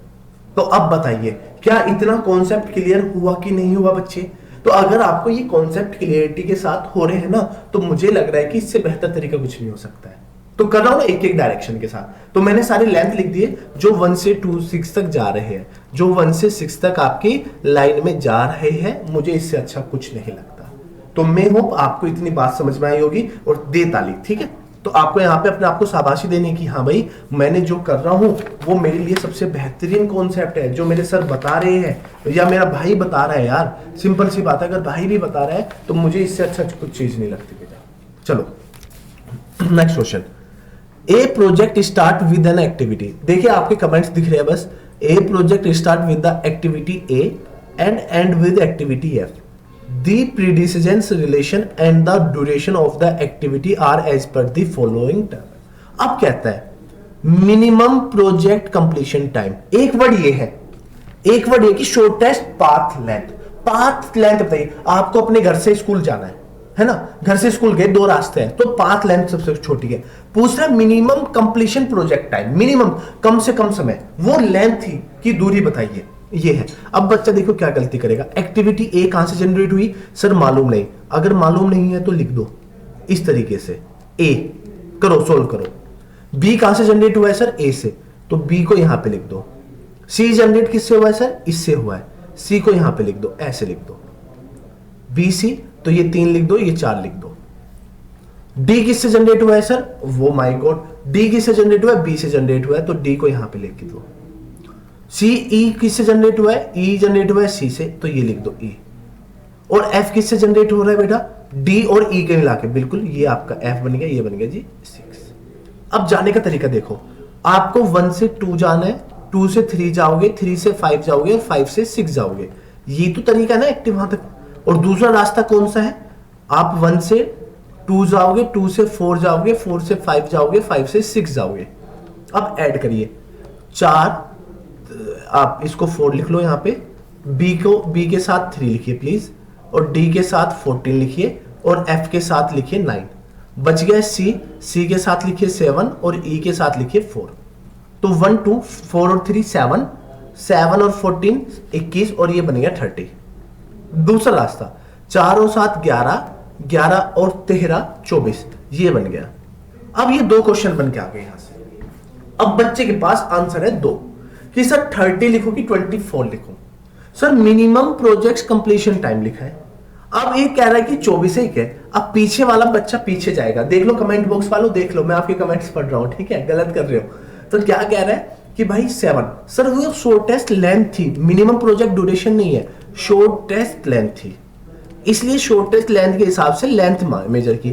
तो अब बताइए क्या इतना कॉन्सेप्ट क्लियर हुआ कि नहीं हुआ बच्चे। तो अगर आपको ये कॉन्सेप्ट क्लियरिटी के साथ हो रहे हैं ना, तो मुझे लग रहा है कि इससे बेहतर तरीका कुछ नहीं हो सकता है। तो कर रहा हूं ना एक एक डायरेक्शन के साथ। तो मैंने सारे लेंथ लिख दिए जो 1 से 2 6 तक जा रहे हैं, जो 1 से 6 तक आपकी लाइन में जा रहे हैं। मुझे इससे अच्छा कुछ नहीं लगता। तो मैं होप आपको इतनी बात समझ में आई होगी, और दे ताली, ठीक है। तो आपको यहाँ पे अपने आपको शाबाशी देने की, हाँ भाई मैंने जो कर रहा हूँ वो मेरे लिए सबसे बेहतरीन कॉन्सेप्ट है, जो मेरे सर बता रहे हैं या मेरा भाई बता रहा है। यार सिंपल सी बात है, अगर भाई भी बता रहा है तो मुझे इससे अच्छा कुछ चीज नहीं लगती बेटा। चलो next question, a project start with an activity. देखिए आपके कमेंट्स दिख रहे हैं बस, a project start with the activity A and end with activity F. The precedence relation and the duration of the activity are as per the following term। अब कहता है minimum project completion time, एक word ये है, एक word ये कि shortest path length. Path length बताइए, आपको अपने घर से स्कूल जाना है ना, घर से स्कूल गए 2 रास्ते हैं, तो पाथ लेंथ सबसे छोटी है। पूछ रहा है minimum completion project time, minimum कम से कम समय, वो लेंथ थी की दूरी बताइए, ये है। अब बच्चा देखो क्या गलती करेगा, एक्टिविटी ए कहां से जनरेट हुई, सर मालूम नहीं। अगर मालूम नहीं है तो लिख दो इस तरीके से, ए करो, सोल्व करो। बी कहां से जनरेट हुआ है सर, ए से, तो बी को यहां पे लिख दो। सी जनरेट किससे हुआ है सर, इससे हुआ है, सी को यहां पे लिख दो, ऐसे लिख दो। बी सी, तो ये 3 लिख दो, ये 4 लिख दो। डी किससे जनरेट हुआ है सर, वो माय गॉड, डी किससे जनरेट हुआ है, बी से जनरेट हुआ है, तो डी को यहां पे लिख दो। सी ई किससे जनरेट हुआ है, ई जनरेट हुआ है सी से, तो ये लिख दो ई। और एफ किससे जनरेट हो रहा है बेटा, डी और ई के मिला के, बिल्कुल ये आपका एफ बन गया, ये बन गया जी 6। अब जाने का तरीका देखो, आपको 1 से 2 जाना है, 2 से 3 जाओगे, 3 से 5 जाओगे, और 5 से 6 जाओगे। ये तो तरीका है ना एक्टिव वहां तक। और दूसरा रास्ता कौन सा है, आप 1 से 2 जाओगे, 2 से 4 जाओगे, 4 से 5 जाओगे, 5 से 6 जाओगे। अब ऐड करिए 4, आप इसको 4 लिख लो यहाँ पे, बी के साथ 3 लिखिए प्लीज, और डी के साथ 14 लिखिए, और एफ के साथ लिखिए 9। बच गया सी के साथ लिखिए 7, और ई के साथ लिखिए 4। तो 1 2 4 और 3 7, 7 और 14 21, और ये बन गया 30। दूसरा रास्ता 4 और 7 11, 11 और 13 24, ये बन गया। अब ये 2 क्वेश्चन बन के आ गए यहां से। अब बच्चे के पास आंसर है 2 कि सर 30 लिखो कि 24 लिखो। Sir minimum project completion time लिखा है, अब ये कह रहा है कि 24 ही है। अब पीछे वाला बच्चा पीछे जाएगा, देख लो कमेंट बॉक्स वालों, देख लो, मैं आपके कमेंट्स पढ़ रहा हूं, ठीक है, गलत कर रहे हो। तो क्या कह रहा है कि भाई 7 सर वो शॉर्टेस्ट लेंथ थी, मिनिमम प्रोजेक्ट ड्यूरेशन नहीं है, शॉर्टेस्ट लेंथ थी, इसलिए शॉर्टेस्ट लेंथ के हिसाब से लेंथ मेजर की।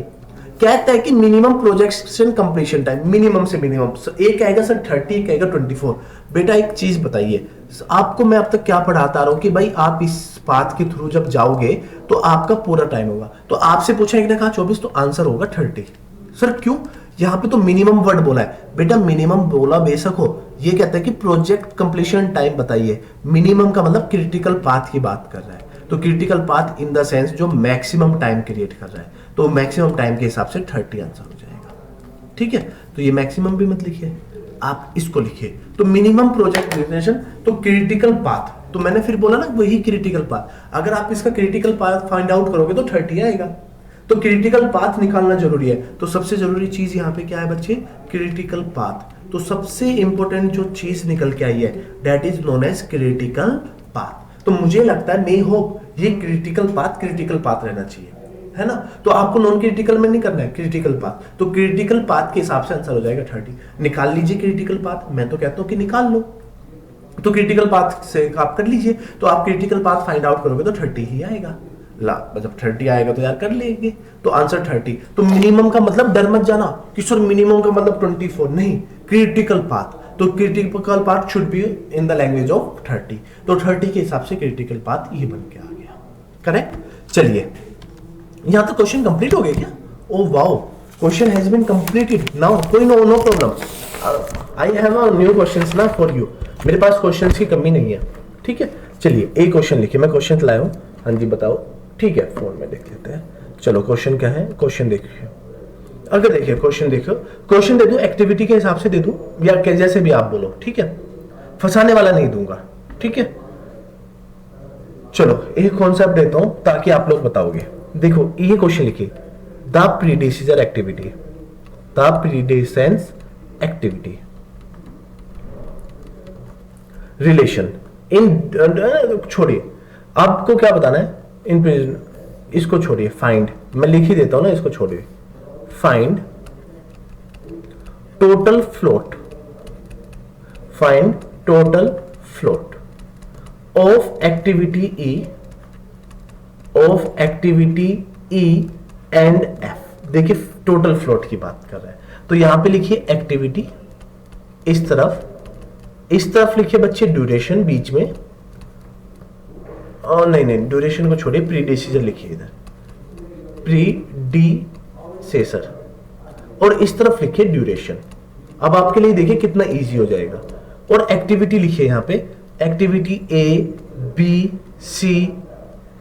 कहता है कि minimum projection completion time, minimum से मिनिमम, एक कहेगा सर 30, एक कहेगा 24। बेटा एक चीज बताइए, आपको मैं अब तक क्या पढ़ाता रहा हूं कि भाई आप इस पाथ के थ्रू जब जाओगे तो आपका पूरा टाइम होगा। तो आपसे पूछा एक ने कहा 24, तो आंसर होगा 30। सर क्यों? यहां पे तो मिनिमम वर्ड बोला है। बेटा मिनिमम बोला बेशक हो, ये कहता है कि प्रोजेक्ट कंप्लीशन टाइम बताइए। मिनिमम का मतलब क्रिटिकल पाथ की बात कर रहा है, तो critical path in the sense जो मैक्सिमम टाइम क्रिएट कर रहा है, तो मैक्सिमम टाइम के हिसाब से 30 आंसर हो जाएगा। ठीक है, तो ये मैक्सिमम भी मत लिखिए, आप इसको लिखिए। तो मिनिमम प्रोजेक्ट ड्यूरेशन, तो क्रिटिकल पाथ, तो मैंने फिर बोला ना वही क्रिटिकल पाथ, अगर आप इसका क्रिटिकल पाथ फाइंड आउट करोगे तो 30 आएगा। तो क्रिटिकल पाथ निकालना जरूरी है। तो सबसे जरूरी चीज यहां पे क्या है बच्चे? Critical path. तो सबसे इंपॉर्टेंट जो चीज निकल के आई है that is known as critical path. तो मुझे लगता है, मे होप, ये क्रिटिकल पाथ रहना चाहिए, है ना। तो आपको नॉन क्रिटिकल में नहीं करना है, क्रिटिकल पाथ। तो क्रिटिकल पाथ के हिसाब से आंसर हो जाएगा 30। निकाल लीजिए क्रिटिकल पाथ, मैं तो कहता हूं कि निकाल लो। तो क्रिटिकल पाथ से आप कर लीजिए, तो आप क्रिटिकल पाथ फाइंड आउट करोगे तो 30 ही आएगा। जब 30 आएगा तो यार कर लेंगे, तो आंसर 30। तो मिनिमम का मतलब डर मत जाना कि सर मिनिमम का मतलब 24, नहीं, क्रिटिकल पाथ। तो critical path should be in the language of 30। तो 30 के हिसाब से क्रिटिकल पाथ ये बन के आ गया, करेक्ट। चलिए यहां तो क्वेश्चन कंप्लीट हो गया क्या? Oh wow, question has been completed now. कोई no problem, I have a new questions ना फॉर यू। मेरे पास क्वेश्चंस की कमी नहीं है, ठीक है। चलिए एक क्वेश्चन लिखिए, मैं क्वेश्चन लाया हूं। हाँ जी बताओ, ठीक है, फोन में देख लेते हैं। चलो क्वेश्चन क्या है, क्वेश्चन देखिए। अगर देखिए क्वेश्चन देखो, क्वेश्चन दे दूं एक्टिविटी के हिसाब से दे दूं या जैसे भी आप बोलो, ठीक है, फंसाने वाला नहीं दूंगा, ठीक है। चलो एक कॉन्सेप्ट देता हूं ताकि आप लोग बताओगे। देखो ये क्वेश्चन लिखिए, the predecessor activity, the precedence activity relation in, छोड़िए आपको क्या बताना है, इन, इसको छोड़िए, फाइंड, मैं लिख ही देता हूं ना, इसको छोड़िए, find total float, find total float of activity E, of activity E and F. देखिए टोटल फ्लोट की बात कर रहे हैं, तो यहां पे लिखिए एक्टिविटी, इस तरफ लिखिए बच्चे ड्यूरेशन बीच में, और नहीं ड्यूरेशन को छोड़िए, प्रीडिसीजर लिखिए इधर, प्रीडिसेसर, और इस तरफ लिखिए ड्यूरेशन। अब आपके लिए देखिए कितना इजी हो जाएगा। और एक्टिविटी लिखिए यहां पे, activity A B C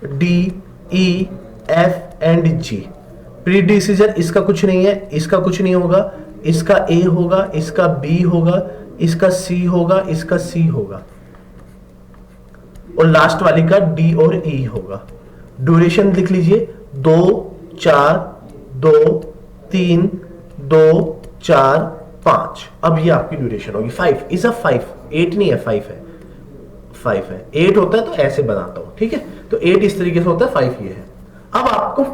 D E F and G. Predecessor इसका कुछ नहीं है, इसका कुछ नहीं होगा, इसका ए होगा, इसका बी होगा, इसका सी होगा, इसका सी होगा, और लास्ट वाली का डी और ई होगा। ड्यूरेशन लिख लीजिए 2 4 2 3 2 4 5। अब ये आपकी ड्यूरेशन होगी 5 इज अ 5, 8 नहीं है, 5 है, 5 है। 8 होता है तो ऐसे बनाता हूं, ठीक है। तो 8 इस तरीके से होता है, 5 ये है। अब आपको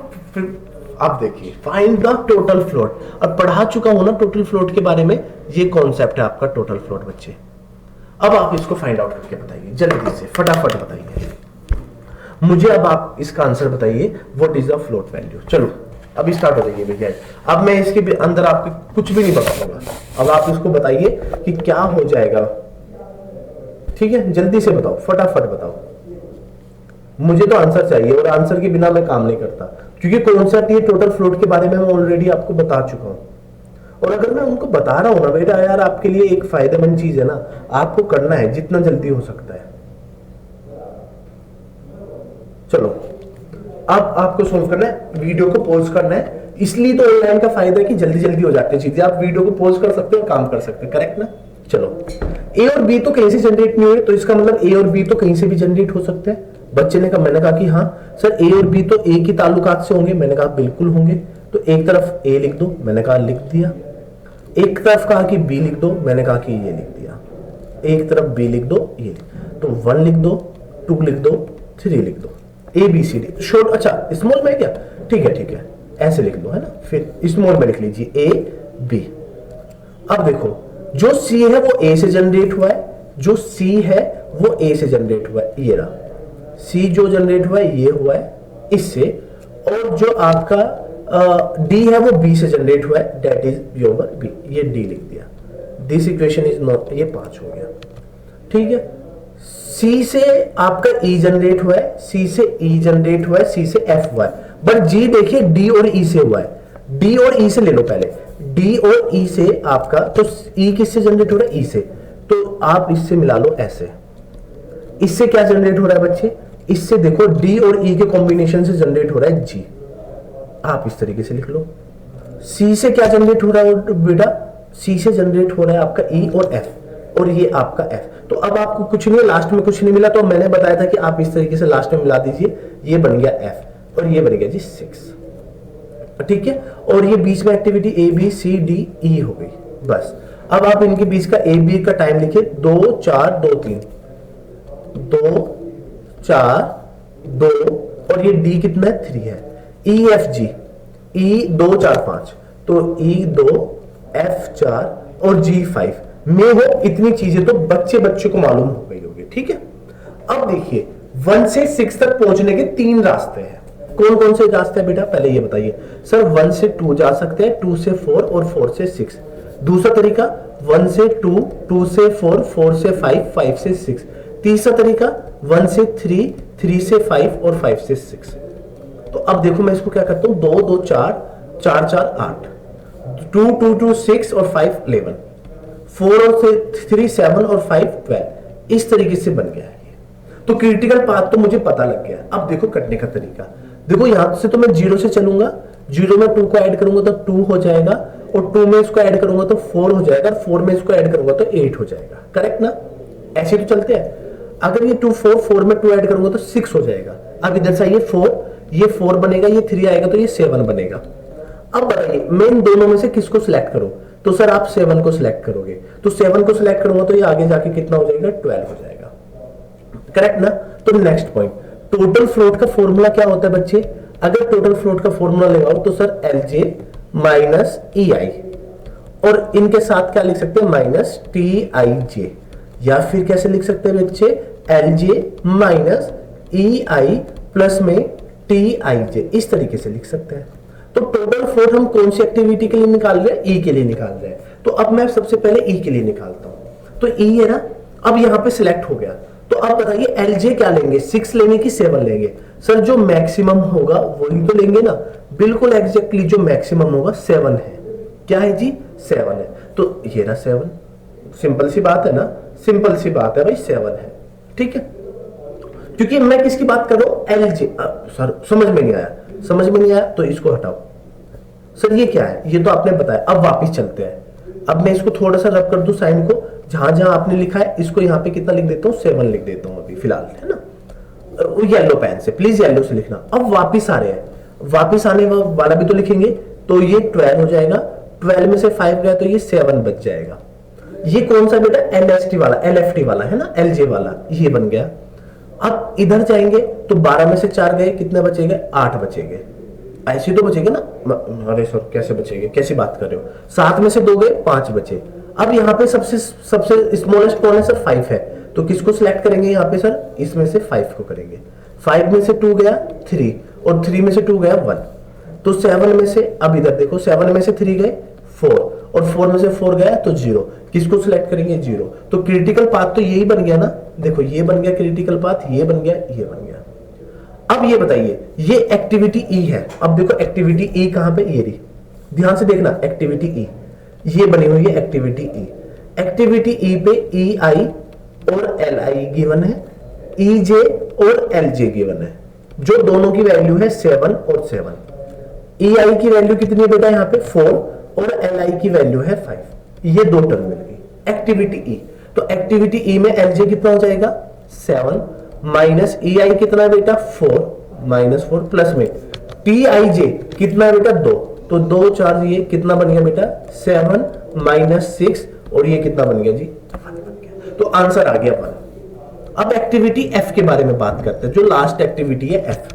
अब देखिए फाइंड द टोटल फ्लोट, और पढ़ा चुका हूं ना टोटल फ्लोट के बारे में, ये कॉन्सेप्ट है आपका टोटल फ्लोट बच्चे। अब आप इसको फाइंड आउट करके बताइए, जल्दी से फटाफट बताइए मुझे। अब आप इसका आंसर बताइए, what is the float value. चलो अभी स्टार्ट हो जाइए भैया। अब मैं इसके अंदर आपको कुछ भी नहीं बताऊंगा, अब आप इसको बताइए कि क्या हो जाएगा, ठीक है। जल्दी से बताओ, फटाफट बताओ, मुझे तो आंसर चाहिए, और आंसर के बिना मैं काम नहीं करता, क्योंकि कॉन्सेप्ट ये टोटल फ्लोट के बारे में मैं ऑलरेडी आपको बता चुका हूं। और अगर मैं उनको बता रहा हूं ना बेटा, यार आपके लिए एक फायदेमंद चीज है ना, आपको करना है जितना जल्दी हो सकता है। चलो अब आपको सोल्व करना है, वीडियो को पॉज करना है, इसलिए तो ऑनलाइन का फायदा है कि जल्दी जल्दी हो जाती है चीजें, आप वीडियो को पॉज कर सकते हो, काम कर सकते हैं, करेक्ट ना। चलो ए और बी तो कहीं से जनरेट नहीं हुए, तो इसका मतलब ए और बी तो कहीं से भी जनरेट हो सकते हैं। बच्चे ने कहा, मैंने कहा कि हाँ सर ए और बी तो एक ही ताल्लुकात से होंगे, मैंने कहा बिल्कुल होंगे। तो एक तरफ ए लिख दो, मैंने कहा लिख दिया। एक तरफ कहा कि बी लिख दो, मैंने कहा कि ये लिख दिया। एक तरफ बी लिख दो, ये तो 1 लिख दो, 2 लिख दो, 3 लिख दो। A B C D short, अच्छा स्मॉल में क्या, ठीक है ठीक है, ऐसे लिख लो है ना, फिर स्मॉल में लिख लीजिए ए बी। अब देखो जो सी है वो ए से जनरेट हुआ है, जो सी है वो ए से जनरेट हुआ है, ये रहा सी जो जनरेट हुआ है ये हुआ है इससे, और जो आपका डी है वो बी से जनरेट हुआ है, दैट इज योर बी, ये डी लिख दिया, दिस इक्वेशन इज नॉट, ये 5 हो गया, ठीक है। सी से आपका ई जनरेट हुआ है, सी से ई जनरेट हुआ है, सी से एफ हुआ है, बट जी देखिए डी और ई से हुआ है, डी और ई से ले लो पहले, डी और ई से आपका, तो ई किससे जनरेट हो रहा है, ई से, तो आप इससे मिला लो ऐसे, इससे क्या जनरेट हो रहा है बच्चे, इससे देखो डी और ई के कॉम्बिनेशन से जनरेट हो रहा है जी, आप इस तरीके से लिख लो। सी से क्या जनरेट हो रहा है बेटा, सी से जनरेट हो रहा है आपका ई और एफ, और ये आपका एफ, तो अब आपको कुछ नहीं, लास्ट में कुछ नहीं मिला, तो मैंने बताया था कि आप इस तरीके से लास्ट में मिला दीजिए, ये बन गया एफ और ये बन गया जी 6, ठीक है। और ये बीच में activity A B C D E हो गई, बस। अब आप इनके बीच का ए बी का टाइम लिखिए 2 4 2 3, 2 4 2, और ये डी कितना है 3 है, ई एफ जी, ई 2 4 5, तो ई 2 एफ 4 और जी 5 में हो, इतनी चीजें तो बच्चे को मालूम हो गई होगी, ठीक है। अब देखिए 1 से 6 तक पहुंचने के 3 रास्ते हैं, कौन कौन से रास्ते हैं बेटा, पहले ये बताइए। सर 1 से 2 जा सकते हैं, 2 से 4 और 4 से 6। दूसरा तरीका 1 से 2, 2 से 4, 4 से 5, 5 से 6। तीसरा तरीका 1 से 3, 3 से 5 और 5 से 6। तो अब देखो मैं इसको क्या करता हूं, 2 2 4, 4 4 8, 2 2 2 6 और 5 11, 4 और 3 7 और 5 12, इस तरीके से बन गया है। तो क्रिटिकल पाथ तो मुझे पता लग गया। अब देखो कटने का तरीका, देखो यहां से तो मैं 0 से चलूंगा, 0 में 2 को ऐड करूंगा तो 2 हो जाएगा, और 2 में इसको ऐड करूंगा तो 4 हो जाएगा, 4 में इसको ऐड करूंगा तो 8 हो जाएगा, करेक्ट ना, ऐसे तो चलते हैं। अगर ये 2 4, 4 में 2 ऐड करूंगा तो 6 हो जाएगा। अब इधर से ये 4, ये 4 बनेगा, ये 3 आएगा तो ये 7 बनेगा। अब बताइए मैं इन दोनों में से किसको सिलेक्ट करूं, तो सर आप 7 को सिलेक्ट करोगे, तो 7 को सिलेक्ट करूंगा तो ये आगे जाके कितना हो जाएगा, 12 हो जाएगा, करेक्ट ना। तो नेक्स्ट पॉइंट, टोटल फ्लोट का फॉर्मूला क्या होता है बच्चे, अगर टोटल फ्लोट का फॉर्मूला लगाओ तो सर LJ माइनस EI, और इनके साथ क्या लिख सकते हैं, माइनस TIJ, या फिर कैसे लिख सकते हैं बच्चे, LJ माइनस EI प्लस में TIJ, इस तरीके से लिख सकते हैं। तो टोटल फ्लोट हम कौन सी एक्टिविटी के लिए निकाल रहे हैं, E के लिए निकाल रहे हैं। तो अब मैं सबसे पहले E के लिए निकालता हूं, तो E है ना, अब यहां पे सिलेक्ट हो गया, तो अब बताइए LJ क्या लेंगे, 6 लेंगे कि 7 लेंगे, सर जो मैक्सिमम होगा वही तो लेंगे ना, बिल्कुल एग्जैक्टली जो मैक्सिमम होगा 7 है, क्या है जी 7 है, तो ये रहा 7, सिंपल सी बात है ना, सिंपल सी बात है भाई 7 है, ठीक है। क्योंकि मैं किसकी बात कर रहा हूं, LJ, सर समझ में नहीं आया, समझ में नहीं आया तो इसको हटाओ, सर ये क्या है, ये तो आपने बताया। अब वापस चलते हैं, अब मैं इसको थोड़ा सा रब कर दूं साइन को, जहां जहां आपने लिखा है इसको यहाँ पे कितना लिख देता हूँ, 7 लिख देता हूँ अभी फिलहाल, है ना, येलो पेन से, प्लीज येलो से लिखना। अब वापिस आ रहे हैं, वापिस आने वाला भी तो लिखेंगे, तो ये 12 हो जाएगा, 12 में से 5 गया तो ये 7 बच जाएगा। ये कौन सा बेटा, LST वाला, LFT वाला है ना, LJ वाला, ये बन गया। अब इधर जाएंगे तो 12 में से 4 गए, कितने बचेंगे, 8 बचेंगे, ऐसे तो बचेंगे ना, अरे सर कैसे बचेंगे, कैसी बात कर रहे हो, 7 में से 2 गए, 5 बचे। अब यहाँ पे सबसे स्मॉलेस्ट कौन है सर, 5 है, तो किसको सिलेक्ट करेंगे यहाँ पे सर, इसमें से 5 को करेंगे। 5 में से 2 गया 3, और 3 में से 2 गया 1, तो 7 में से, अब इधर देखो 7 में से 3 गए 4, और 4 में से 4 गया तो 0, किसको सिलेक्ट करेंगे 0। तो क्रिटिकल पाथ तो यही बन गया ना, देखो ये बन गया क्रिटिकल पाथ, ये बन गया, ये बन गया। अब ये बताइए, ये एक्टिविटी E है, अब देखो एक्टिविटी E कहां पे, ये रही, ध्यान से देखना, एक्टिविटी E ये बनी हुई है, एक्टिविटी E। एक्टिविटी E पे EI और LI गिवन है, EJ और LJ गिवन है, जो दोनों की वैल्यू है 7 और 7। EI की वैल्यू कितनी है बेटा यहाँ पे 4, और LI की वैल्यू है 5, ये 2 टर्म मिल गई एक्टिविटी E। तो एक्टिविटी E में LJ कितना हो जाएगा 7, माइनस EI कितना है बेटा 4, माइनस 4, प्लस में TIJ कितना है बेटा 2, तो 2 4 ये कितना बन गया बेटा 7 माइनस 6, और ये कितना बन गया जी 1 बन गया। तो आंसर आ गया 1। अब एक्टिविटी एफ के बारे में बात करते हैं, जो लास्ट एक्टिविटी है एफ।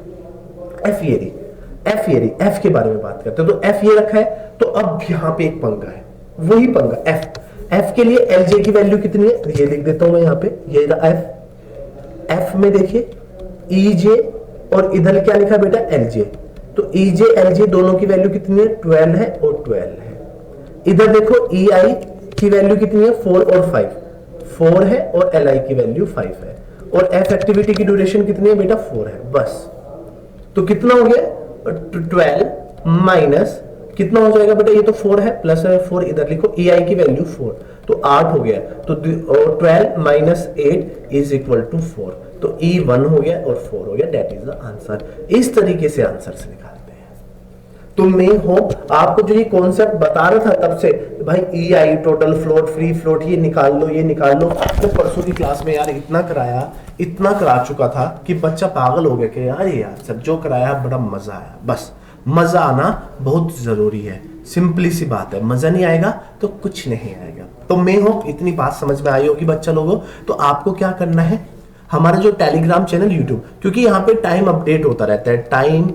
एफ ये रही, एफ के बारे में बात करते हैं। तो एफ ये रखा है, तो अब यहां पे एक पंगा है, वही पंगा एफ के लिए एल की वैल्यू कितनी है, ये लिख देता हूं मैं यहां पे, ये एफ में देखिए ई और इधर क्या लिखा बेटा एल। तो ई एल दोनों की वैल्यू कितनी है, 12 है और 12 है। इधर देखो ई आई की वैल्यू कितनी है, 4 और 5, 4 है और एल आई की वैल्यू 5 है। और एफ एक्टिविटी की ड्यूरेशन कितनी है बेटा, 4 है बस। तो कितना हो गया, 12 माइनस कितना हो जाएगा बेटा, ये तो 4 है, प्लस 4 इधर लिखो, ई आई की वैल्यू 4, तो 8 हो गया। तो 12 माइनस 8 इज इक्वल टू 4, तो ई 1 हो गया और 4 हो गया, दैट इज द आंसर। इस तरीके से आंसर से निकालते हैं। तो मैं होप आपको जो ये कॉन्सेप्ट बता रहा था तब से, भाई ई आई, टोटल फ्लोट, फ्री फ्लोट, ये निकाल लो, ये निकाल लो। तो परसों की क्लास में यार इतना करा चुका था कि बच्चा पागल हो गया कि यार सर जो कराया बड़ा मजा आया। बस मजा आना बहुत जरूरी है, सिंपली सी बात है, मजा नहीं आएगा तो कुछ नहीं आएगा। तो मैं होप इतनी बात समझ में आई होगी बच्चा लोगों। तो आपको क्या करना है, हमारा जो टेलीग्राम चैनल यूट्यूब, क्योंकि यहाँ पे टाइम अपडेट होता रहता है, टाइम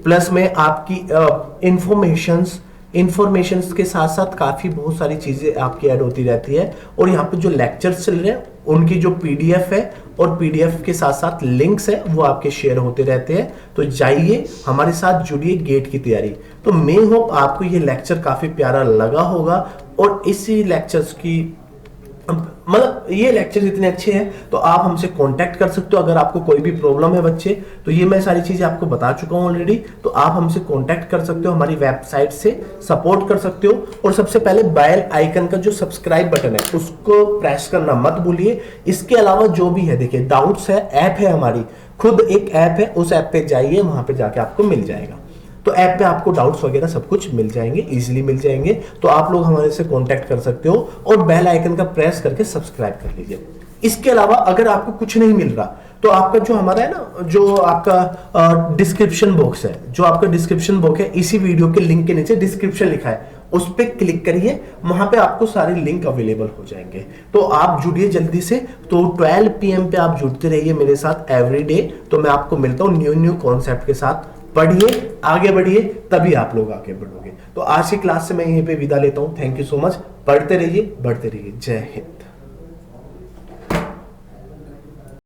प्लस में आपकी इंफॉर्मेशंस के साथ साथ काफी बहुत सारी चीजें आपकी ऐड होती रहती है। और यहाँ पे जो लेक्चर्स चल रहे हैं उनकी जो पीडीएफ है और पीडीएफ के साथ साथ लिंक्स है वो आपके शेयर होते रहते हैं। तो जाइए हमारे साथ जुड़िए गेट की तैयारी। तो मैं होप आपको ये लेक्चर काफी प्यारा लगा होगा और इसी लेक्चर्स की मतलब ये लेक्चर इतने अच्छे हैं तो आप हमसे कांटेक्ट कर सकते हो। अगर आपको कोई भी प्रॉब्लम है बच्चे, तो ये मैं सारी चीजें आपको बता चुका हूं ऑलरेडी, तो आप हमसे कांटेक्ट कर सकते हो, हमारी वेबसाइट से सपोर्ट कर सकते हो। और सबसे पहले बेल आइकन का जो सब्सक्राइब बटन है उसको प्रेस करना मत भूलिए। इसके अलावा जो भी है देखिए, डाउट्स है, ऐप है हमारी, खुद एक ऐप है, उस ऐप पे जाइए, वहां पे जाके आपको मिल जाएगा। तो ऐप पे आपको डाउट्स वगैरह सब कुछ मिल जाएंगे, इजीली मिल जाएंगे। तो आप लोग हमारे से कांटेक्ट कर सकते हो और बेल आइकन का प्रेस करके सब्सक्राइब कर लीजिए। इसके अलावा अगर आपको कुछ नहीं मिल रहा तो आपका जो हमारा है ना, जो आपका डिस्क्रिप्शन बॉक्स है, जो आपका डिस्क्रिप्शन बॉक्स है, इसी वीडियो के लिंक के नीचे डिस्क्रिप्शन लिखा है, उस पर क्लिक करिए, वहां पे आपको सारे लिंक अवेलेबल हो जाएंगे। तो आप जुड़िए जल्दी से। तो 12 PM पे आप जुड़ते रहिए मेरे साथ एवरी डे। तो मैं आपको मिलता हूँ न्यू कॉन्सेप्ट के साथ। पढ़िए, आगे बढ़िए, तभी आप लोग आगे बढ़ोगे। तो आज की क्लास से मैं यहीं पे विदा लेता हूं। Thank you so much. पढ़ते रहिए, बढ़ते रहिए। जय हिंद।